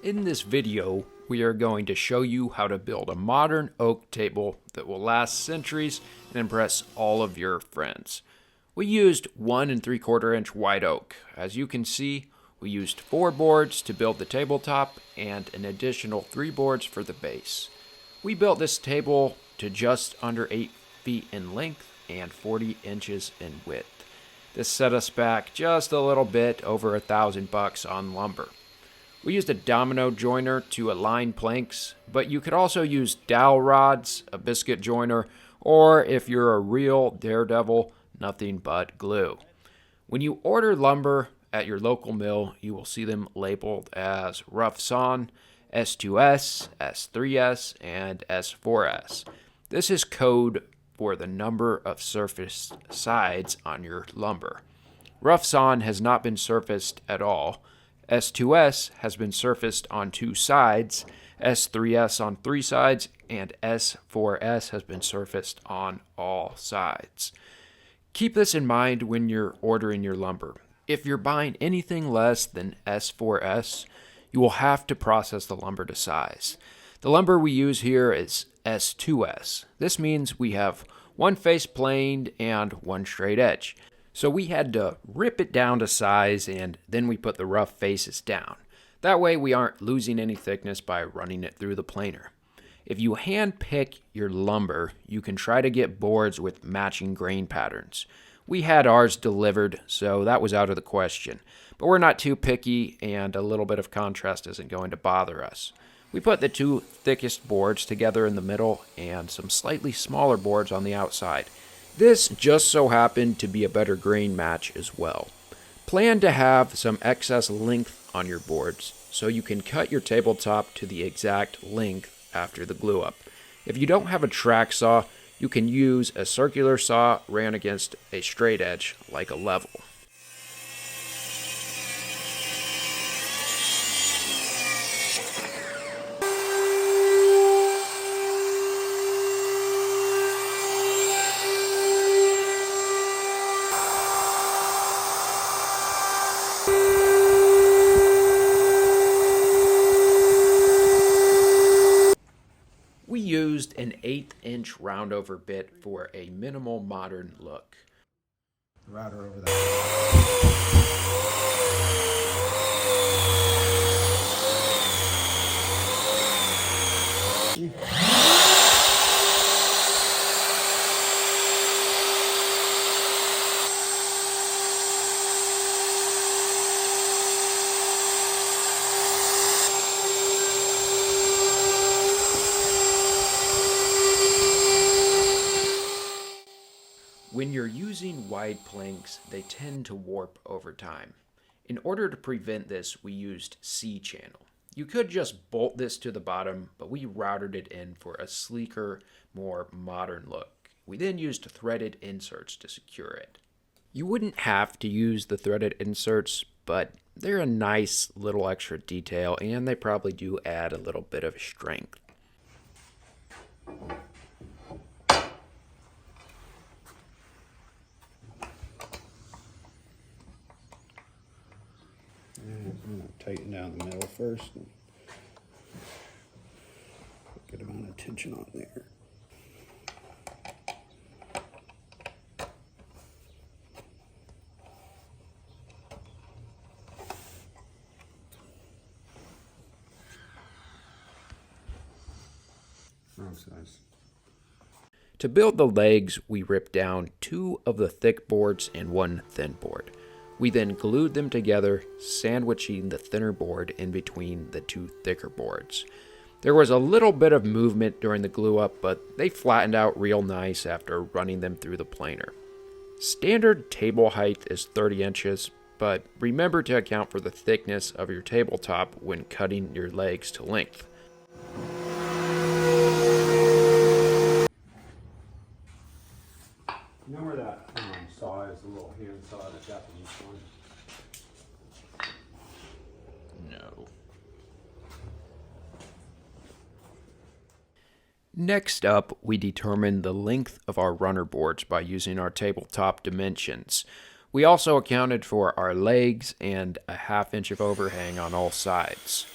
In this video, we are going to show you how to build a modern oak table that will last centuries and impress all of your friends. We used 1 3/4 inch white oak. As you can see, we used 4 boards to build the tabletop and an additional 3 boards for the base. We built this table to just under 8 feet in length and 40 inches in width. This set us back just a little bit over $1,000 on lumber. We used a domino joiner to align planks, but you could also use dowel rods, a biscuit joiner, or if you're a real daredevil, nothing but glue. When you order lumber at your local mill, you will see them labeled as rough sawn, S2S, S3S, and S4S. This is code for the number of surface sides on your lumber. Rough sawn has not been surfaced at all. S2S has been surfaced on 2 sides, S3S on 3 sides, and S4S has been surfaced on all sides. Keep this in mind when you're ordering your lumber. If you're buying anything less than S4S, you will have to process the lumber to size. The lumber we use here is S2S. This means we have 1 face planed and 1 straight edge. So we had to rip it down to size and then we put the rough faces down. That way we aren't losing any thickness by running it through the planer. If you hand pick your lumber, you can try to get boards with matching grain patterns. We had ours delivered, so that was out of the question. But we're not too picky and a little bit of contrast isn't going to bother us. We put the 2 thickest boards together in the middle and some slightly smaller boards on the outside. This just so happened to be a better grain match as well. Plan to have some excess length on your boards so you can cut your tabletop to the exact length after the glue up. If you don't have a track saw, you can use a circular saw ran against a straight edge like a level. We used an 1/8 inch roundover bit for a minimal modern look. Router over there. When you're using wide planks, they tend to warp over time. In order to prevent this, we used C-channel. You could just bolt this to the bottom, but we routed it in for a sleeker, more modern look. We then used threaded inserts to secure it. You wouldn't have to use the threaded inserts, but they're a nice little extra detail and they probably do add a little bit of strength. I'm going to tighten down the middle first and put a good amount of tension on there. Wrong size. To build the legs, we ripped down 2 of the thick boards and 1 thin board. We then glued them together, sandwiching the thinner board in between the 2 thicker boards. There was a little bit of movement during the glue up, but they flattened out real nice after running them through the planer. Standard table height is 30 inches, but remember to account for the thickness of your tabletop when cutting your legs to length. You know where that saw is, the little hand saw, the Japanese one? No. Next up, we determine the length of our runner boards by using our tabletop dimensions. We also accounted for our legs and a 1/2 inch of overhang on all sides.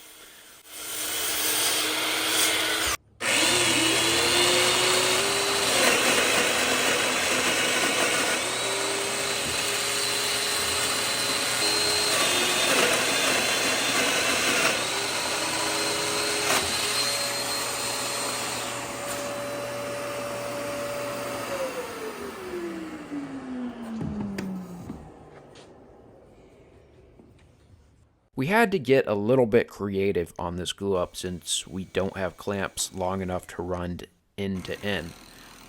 We had to get a little bit creative on this glue up since we don't have clamps long enough to run end to end.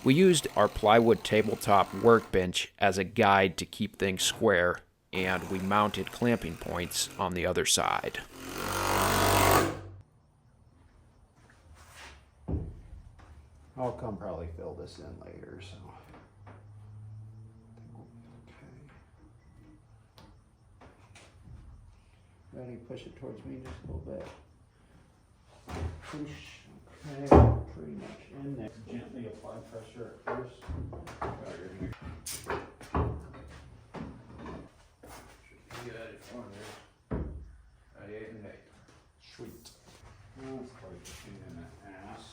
We used our plywood tabletop workbench as a guide to keep things square, and we mounted clamping points on the other side. I'll come probably fill this in later, so. Okay. Ready, push it towards me just a little bit. Push, okay, pretty much in there. Gently apply pressure at first. Should be good for this. Sweet. Well, it's quite a pain in the ass.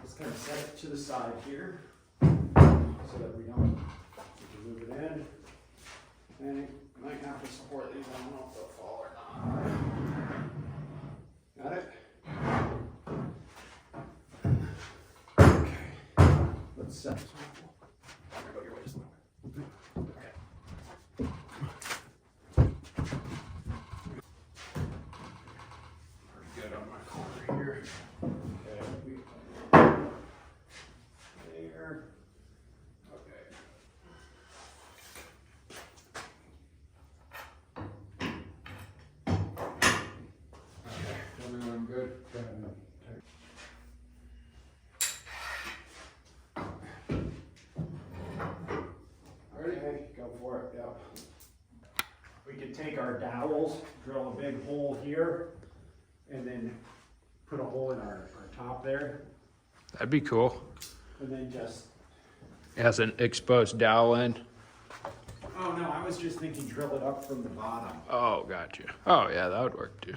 Just kind of set it to the side here so that we don't move it in. And you might have to support these. I don't know if they'll fall or not. Got it? Okay. Let's set this one. Go your way just a little bit. Okay. Pretty good on my corner here. Okay. There. Okay. Tell me when I'm good. Ready? Okay, go for it, yep. We could take our dowels, drill a big hole here, and then put a hole in our top there, That'd be cool. and then just, As an exposed dowel end. oh no, I was just thinking drill it up from the bottom. Oh, gotcha. Oh, yeah, that would work too.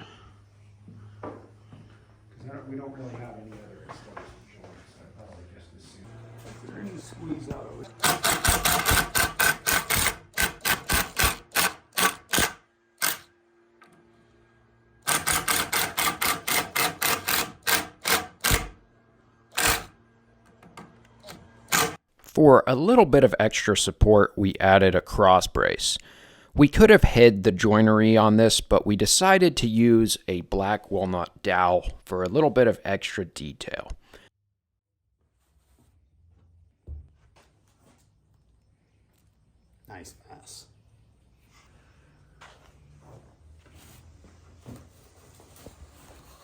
Because we don't really have any other exposed joints, I probably just assume. If there any squeeze out of it. For a little bit of extra support, we added a cross brace. We could have hid the joinery on this, but we decided to use a black walnut dowel for a little bit of extra detail. Nice mess.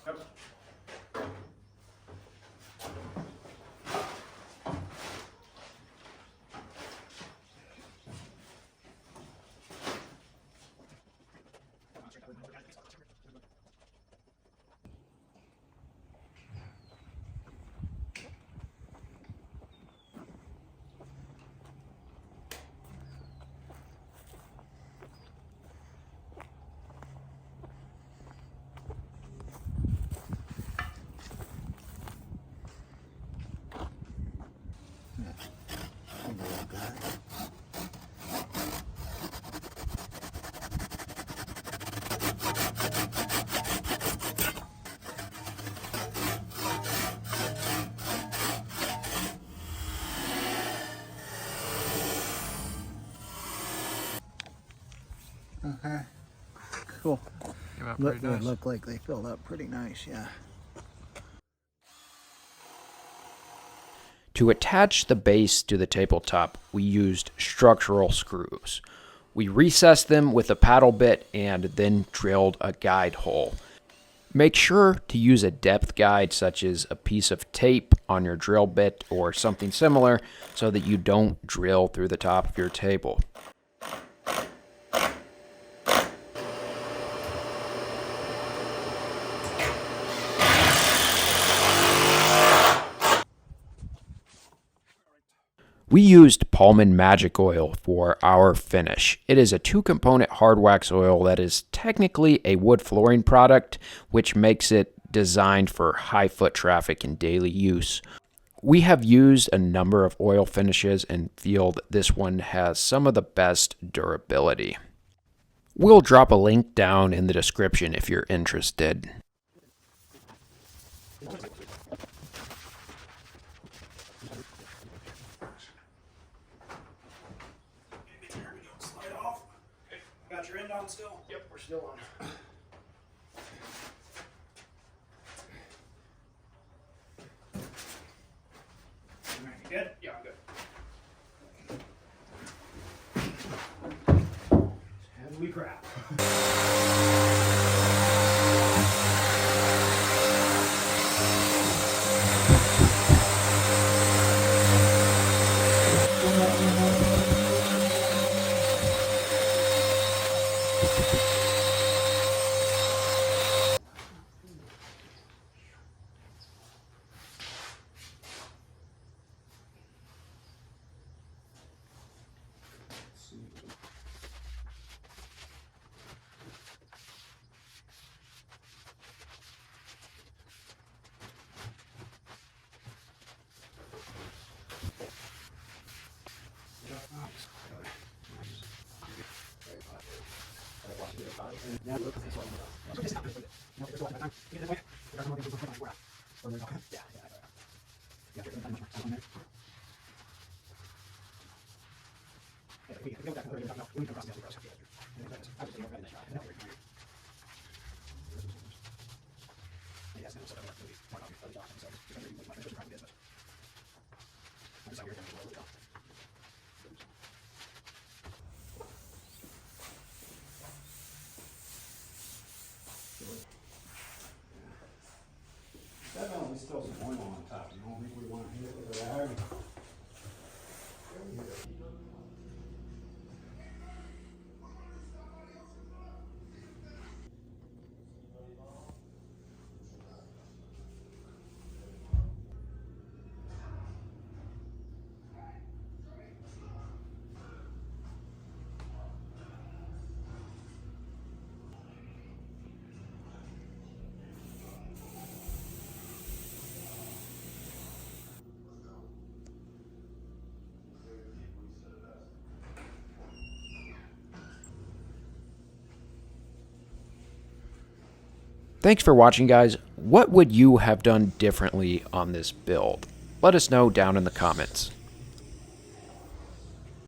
Yep. Okay, cool. Look like they filled up pretty nice, yeah. To attach the base to the tabletop, we used structural screws. We recessed them with a paddle bit and then drilled a guide hole. Make sure to use a depth guide such as a piece of tape on your drill bit or something similar so that you don't drill through the top of your table. We used Pullman Magic Oil for our finish. It is a 2-component hard wax oil that is technically a wood flooring product, which makes it designed for high foot traffic and daily use. We have used a number of oil finishes and feel that this one has some of the best durability. We'll drop a link down in the description if you're interested. Slide off. Got your end on still? Yep, we're still on. Alright, you good? Yeah, I'm good. Heavy crap. Definitely still some oil on top. You don't think we want to hit it with a rag? Thanks for watching, guys. What would you have done differently on this build? Let us know down in the comments.